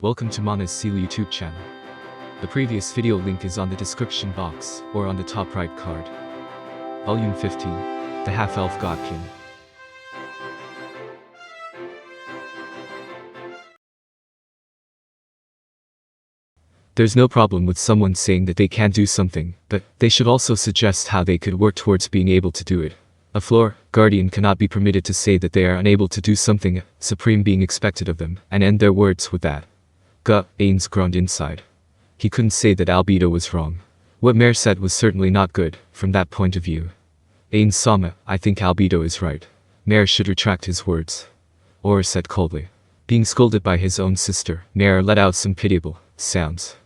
Welcome to Mana's Seal YouTube channel. The previous video link is on the description box or on the top right card. Volume 15, The Half-Elf Godkin. There's no problem with someone saying that they can't do something, but they should also suggest how they could work towards being able to do it. A floor guardian cannot be permitted to say that they are unable to do something supreme being expected of them, and end their words with that. Ainz groaned inside. He couldn't say that Albedo was wrong. What Mare said was certainly not good, from that point of view. Ainz-sama, I think Albedo is right. Mare should retract his words. Or said coldly. Being scolded by his own sister, Mare let out some pitiable sounds.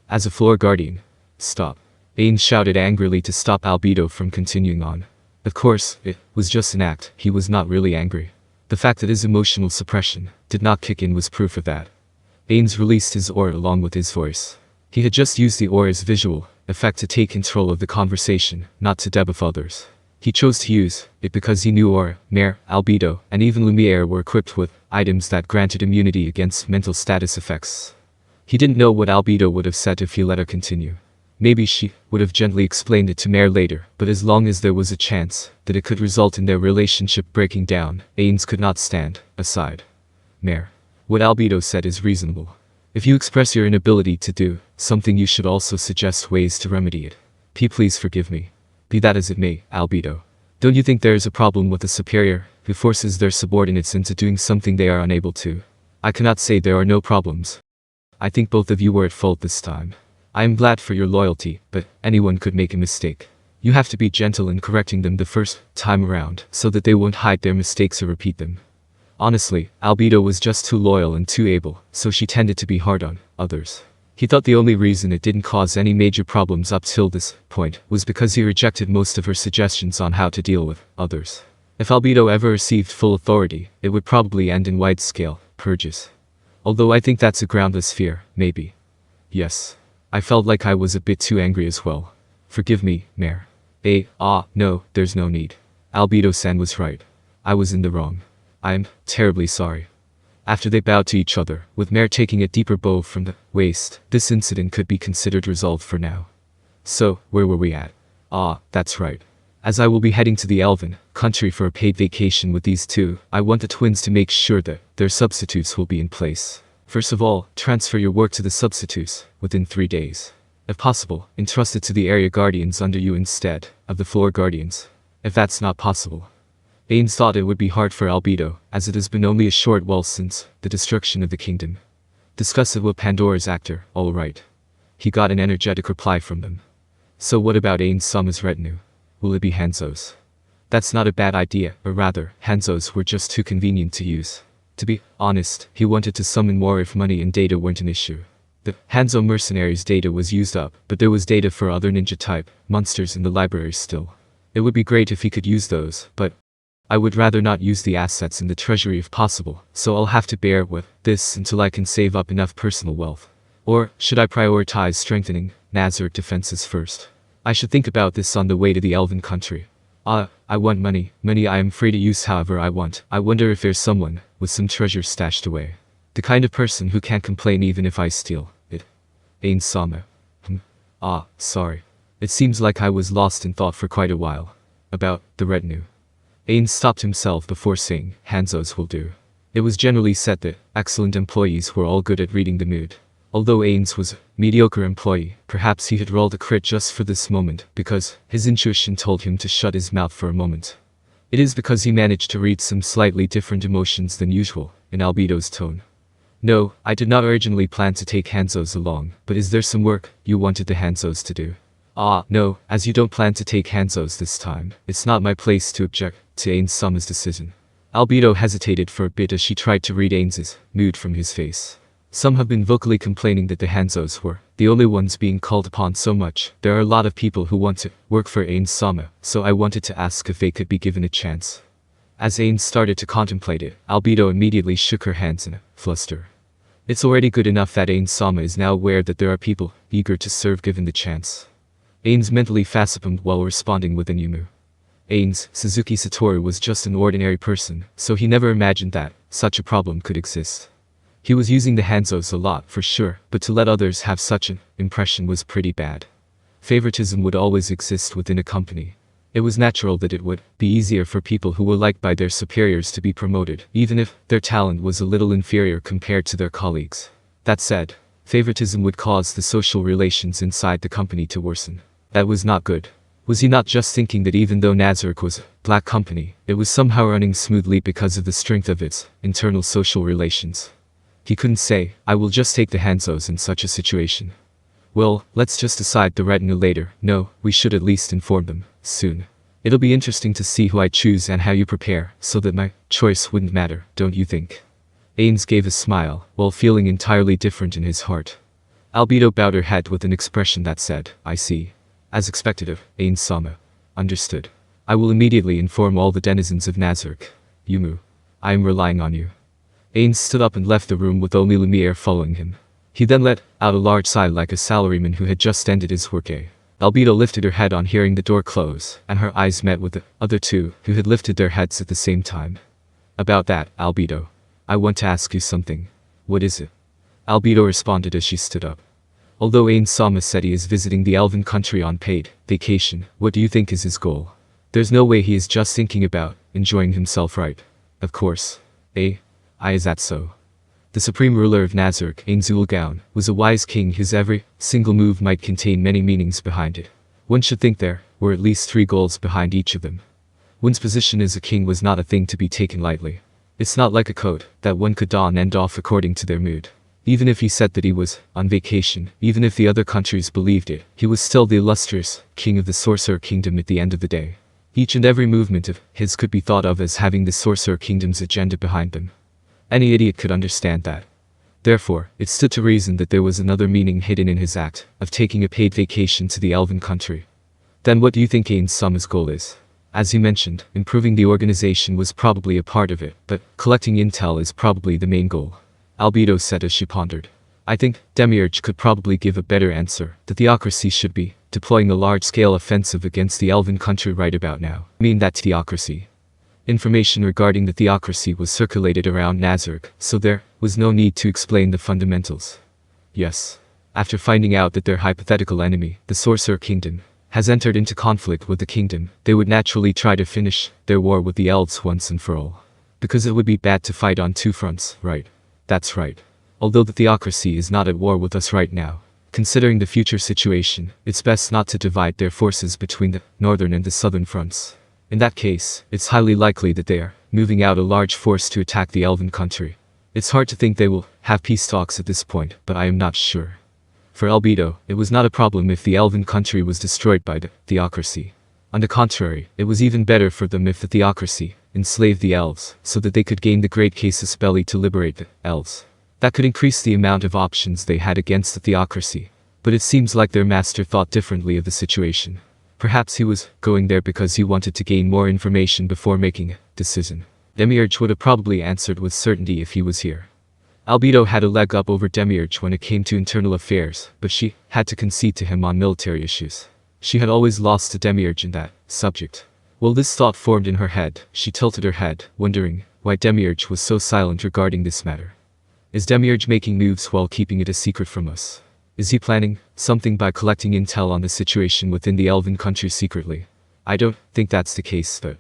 As a floor guardian, stop. Ainz shouted angrily to stop Albedo from continuing on. Of course, it was just an act, he was not really angry. The fact that his emotional suppression did not kick in was proof of that. Ainz released his aura along with his voice. He had just used the aura's visual effect to take control of the conversation, not to debuff others. He chose to use it because he knew Aura, Mare, Albedo, and even Lumiere were equipped with items that granted immunity against mental status effects. He didn't know what Albedo would have said if he let her continue. Maybe she would have gently explained it to Mare later, but as long as there was a chance that it could result in their relationship breaking down, Ainz could not stand aside. Mare. What Albedo said is reasonable. If you express your inability to do something, you should also suggest ways to remedy it. Please forgive me. Be that as it may, Albedo. Don't you think there is a problem with a superior who forces their subordinates into doing something they are unable to? I cannot say there are no problems. I think both of you were at fault this time. I am glad for your loyalty, but anyone could make a mistake. You have to be gentle in correcting them the first time around, so that they won't hide their mistakes or repeat them. Honestly, Albedo was just too loyal and too able, so she tended to be hard on others. He thought the only reason it didn't cause any major problems up till this point was because he rejected most of her suggestions on how to deal with others. If Albedo ever received full authority, it would probably end in wide-scale purges. Although I think that's a groundless fear, maybe. Yes. I felt like I was a bit too angry as well. Forgive me, Mare. No, there's no need. Albedo-san was right. I was in the wrong. I'm terribly sorry. After they bowed to each other, with Mare taking a deeper bow from the waist, this incident could be considered resolved for now. So, where were we at? That's right. As I will be heading to the Elven country for a paid vacation with these two, I want the twins to make sure that their substitutes will be in place. First of all, transfer your work to the substitutes within 3 days. If possible, entrust it to the area guardians under you instead of the floor guardians. If that's not possible. Ainz thought it would be hard for Albedo, as it has been only a short while since the destruction of the kingdom. Discuss it with Pandora's actor, all right. He got an energetic reply from them. So what about Ainz-sama's retinue? Will it be Hanzo's? That's not a bad idea, or rather, Hanzo's were just too convenient to use. To be honest, he wanted to summon more if money and data weren't an issue. The Hanzo mercenaries' data was used up, but there was data for other ninja-type monsters in the library still. It would be great if he could use those, but I would rather not use the assets in the treasury if possible, so I'll have to bear with this until I can save up enough personal wealth. Or, should I prioritize strengthening Nazaric defenses first? I should think about this on the way to the Elven country. I want money. Money I am free to use however I want. I wonder if there's someone with some treasure stashed away. The kind of person who can't complain even if I steal it. Ainz-sama. Sorry. It seems like I was lost in thought for quite a while. About the retinue. Ainz stopped himself before saying, Hanzo's will do. It was generally said that excellent employees were all good at reading the mood. Although Ainz was a mediocre employee, perhaps he had rolled a crit just for this moment, because his intuition told him to shut his mouth for a moment. It is because he managed to read some slightly different emotions than usual in Albedo's tone. No, I did not originally plan to take Hanzo's along, but is there some work you wanted the Hanzo's to do? No, as you don't plan to take Hanzo's this time, it's not my place to object to Ainz-sama's decision. Albedo hesitated for a bit as she tried to read Ainz's mood from his face. Some have been vocally complaining that the Hanzo's were the only ones being called upon so much. There are a lot of people who want to work for Ainz-sama, so I wanted to ask if they could be given a chance. As Ainz started to contemplate it, Albedo immediately shook her hands in a fluster. It's already good enough that Ainz-sama is now aware that there are people eager to serve given the chance. Ainz mentally facepalmed while responding with an Yumu. Ainz, Suzuki Satoru was just an ordinary person, so he never imagined that such a problem could exist. He was using the Hanzos a lot for sure, but to let others have such an impression was pretty bad. Favoritism would always exist within a company. It was natural that it would be easier for people who were liked by their superiors to be promoted, even if their talent was a little inferior compared to their colleagues. That said, favoritism would cause the social relations inside the company to worsen. That was not good. Was he not just thinking that even though Nazarick was a black company, it was somehow running smoothly because of the strength of its internal social relations? He couldn't say, I will just take the Hanzos in such a situation. Well, let's just decide the retinue later. No, we should at least inform them, soon. It'll be interesting to see who I choose and how you prepare, so that my choice wouldn't matter, don't you think? Ainz gave a smile, while feeling entirely different in his heart. Albedo bowed her head with an expression that said, I see. As expected of Ainz-sama. Understood. I will immediately inform all the denizens of Nazarick. Yumu. I am relying on you. Ainz stood up and left the room with only Lumiere following him. He then let out a large sigh like a salaryman who had just ended his workday. Albedo lifted her head on hearing the door close, and her eyes met with the other two, who had lifted their heads at the same time. About that, Albedo. I want to ask you something. What is it? Albedo responded as she stood up. Although Ainz-sama said he is visiting the elven country on paid vacation, what do you think is his goal? There's no way he is just thinking about enjoying himself, right? Of course. Is that so? The supreme ruler of Nazarick, Ainz was a wise king whose every single move might contain many meanings behind it. One should think there were at least 3 goals behind each of them. One's position as a king was not a thing to be taken lightly. It's not like a coat that one could don and off according to their mood. Even if he said that he was on vacation, even if the other countries believed it, he was still the illustrious king of the Sorcerer Kingdom at the end of the day. Each and every movement of his could be thought of as having the Sorcerer Kingdom's agenda behind them. Any idiot could understand that. Therefore, it stood to reason that there was another meaning hidden in his act of taking a paid vacation to the elven country. Then what do you think Ainz-sama's goal is? As he mentioned, improving the organization was probably a part of it, but collecting intel is probably the main goal. Albedo said as she pondered. I think Demiurge could probably give a better answer. The theocracy should be deploying a large-scale offensive against the elven country right about now. I mean that theocracy. Information regarding the theocracy was circulated around Nazarick, so there was no need to explain the fundamentals. Yes. After finding out that their hypothetical enemy, the Sorcerer Kingdom, has entered into conflict with the kingdom, they would naturally try to finish their war with the elves once and for all. Because it would be bad to fight on 2 fronts, right? That's right. Although the theocracy is not at war with us right now, considering the future situation, it's best not to divide their forces between the northern and the southern fronts. In that case, it's highly likely that they are moving out a large force to attack the elven country. It's hard to think they will have peace talks at this point, but I am not sure. For Albedo, it was not a problem if the elven country was destroyed by the theocracy. On the contrary, it was even better for them if the theocracy enslaved the elves, so that they could gain the great casus belli to liberate the elves. That could increase the amount of options they had against the theocracy. But it seems like their master thought differently of the situation. Perhaps he was going there because he wanted to gain more information before making a decision. Demiurge would have probably answered with certainty if he was here. Albedo had a leg up over Demiurge when it came to internal affairs, but she had to concede to him on military issues. She had always lost to Demiurge in that subject. While this thought formed in her head, she tilted her head, wondering why Demiurge was so silent regarding this matter. Is Demiurge making moves while keeping it a secret from us? Is he planning something by collecting intel on the situation within the elven country secretly? I don't think that's the case though.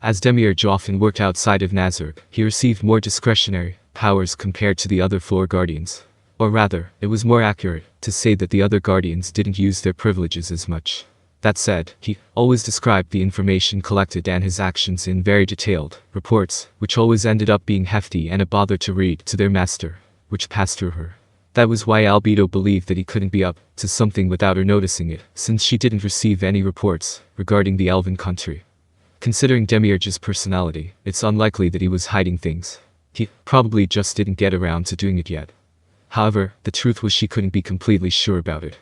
As Demiurge often worked outside of Nazarick, he received more discretionary powers compared to the other floor guardians. Or rather, it was more accurate to say that the other guardians didn't use their privileges as much. That said, he always described the information collected and his actions in very detailed reports, which always ended up being hefty and a bother to read to their master, which passed through her. That was why Albedo believed that he couldn't be up to something without her noticing it, since she didn't receive any reports regarding the elven country. Considering Demiurge's personality, it's unlikely that he was hiding things. He probably just didn't get around to doing it yet. However, the truth was she couldn't be completely sure about it.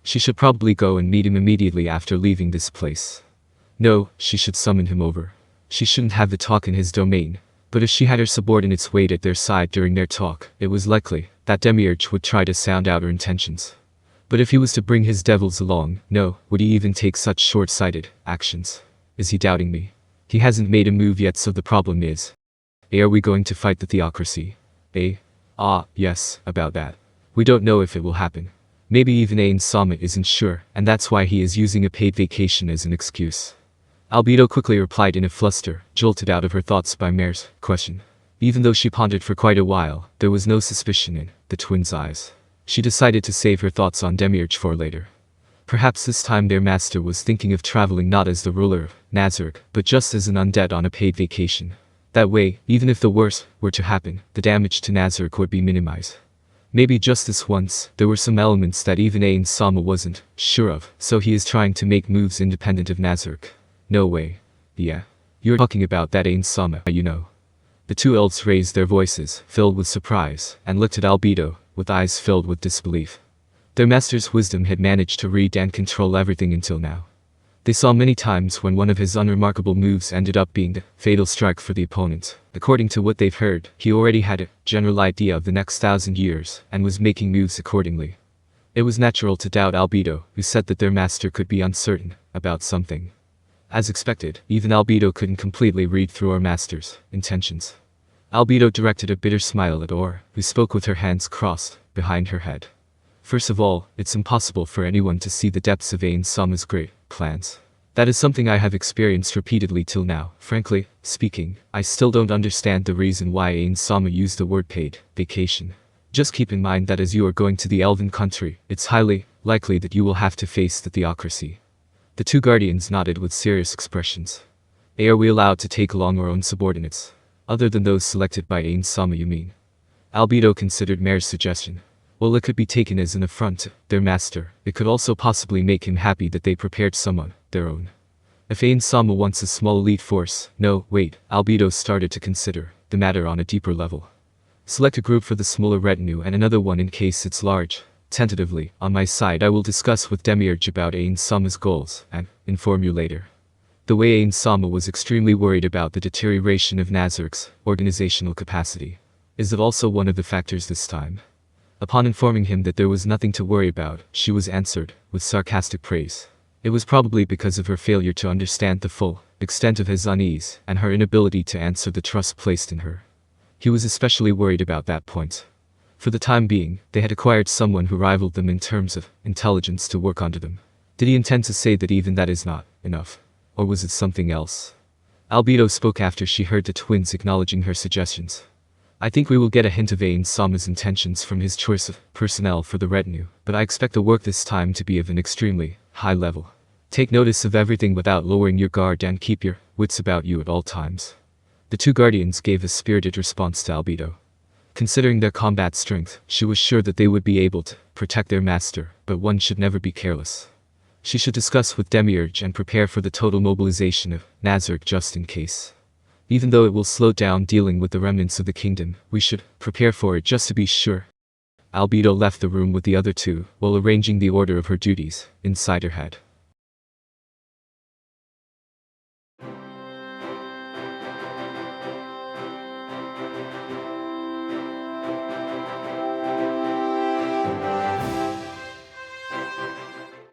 She should probably go and meet him immediately after leaving this place. No, she should summon him over. She shouldn't have the talk in his domain, but if she had her subordinates wait at their side during their talk, it was likely that Demiurge would try to sound out her intentions. But if he was to bring his devils along, no, would he even take such short-sighted actions? Is he doubting me? He hasn't made a move yet, so the problem is, are we going to fight the theocracy? Ah, yes, about that. We don't know if it will happen. Maybe even Ainz isn't sure, and that's why he is using a paid vacation as an excuse. Albedo quickly replied in a fluster, jolted out of her thoughts by Mare's question. Even though she pondered for quite a while, there was no suspicion in the twins' eyes. She decided to save her thoughts on Demiurge for later. Perhaps this time their master was thinking of traveling not as the ruler of Nazareth, but just as an undead on a paid vacation. That way, even if the worst were to happen, the damage to Nazareth would be minimized. Maybe just this once, there were some elements that even Ainz wasn't sure of, so he is trying to make moves independent of Nazareth. No way. Yeah. You're talking about that Ainz you know. The two elves raised their voices, filled with surprise, and looked at Albedo, with eyes filled with disbelief. Their master's wisdom had managed to read and control everything until now. They saw many times when one of his unremarkable moves ended up being the fatal strike for the opponent. According to what they've heard, he already had a general idea of the next 1,000 years, and was making moves accordingly. It was natural to doubt Albedo, who said that their master could be uncertain about something. As expected, even Albedo couldn't completely read through our master's intentions. Albedo directed a bitter smile at Or, who spoke with her hands crossed behind her head. First of all, it's impossible for anyone to see the depths of Ainz great plans. That is something I have experienced repeatedly till now. Frankly speaking, I still don't understand the reason why Ainz used the word paid vacation. Just keep in mind that as you are going to the elven country, it's highly likely that you will have to face the theocracy. The two guardians nodded with serious expressions. Are we allowed to take along our own subordinates? Other than those selected by Ainz you mean? Albedo considered Mare's suggestion. Well, it could be taken as an affront to their master. It could also possibly make him happy that they prepared someone their own. If Ainz wants a small elite force, no, wait, Albedo started to consider the matter on a deeper level. Select a group for the smaller retinue and another one in case it's large. Tentatively, on my side I will discuss with Demiurge about Ainz goals, and inform you later. The way Ainz was extremely worried about the deterioration of Nazareth's organizational capacity. Is that also one of the factors this time? Upon informing him that there was nothing to worry about, she was answered with sarcastic praise. It was probably because of her failure to understand the full extent of his unease, and her inability to answer the trust placed in her. He was especially worried about that point. For the time being, they had acquired someone who rivaled them in terms of intelligence to work under them. Did he intend to say that even that is not enough? Or was it something else? Albedo spoke after she heard the twins acknowledging her suggestions. I think we will get a hint of Ainz intentions from his choice of personnel for the retinue, but I expect the work this time to be of an extremely high level. Take notice of everything without lowering your guard and keep your wits about you at all times. The two guardians gave a spirited response to Albedo. Considering their combat strength, she was sure that they would be able to protect their master, but one should never be careless. She should discuss with Demiurge and prepare for the total mobilization of Nazareth just in case. Even though it will slow down dealing with the remnants of the kingdom, we should prepare for it just to be sure. Albedo left the room with the other two, while arranging the order of her duties inside her head.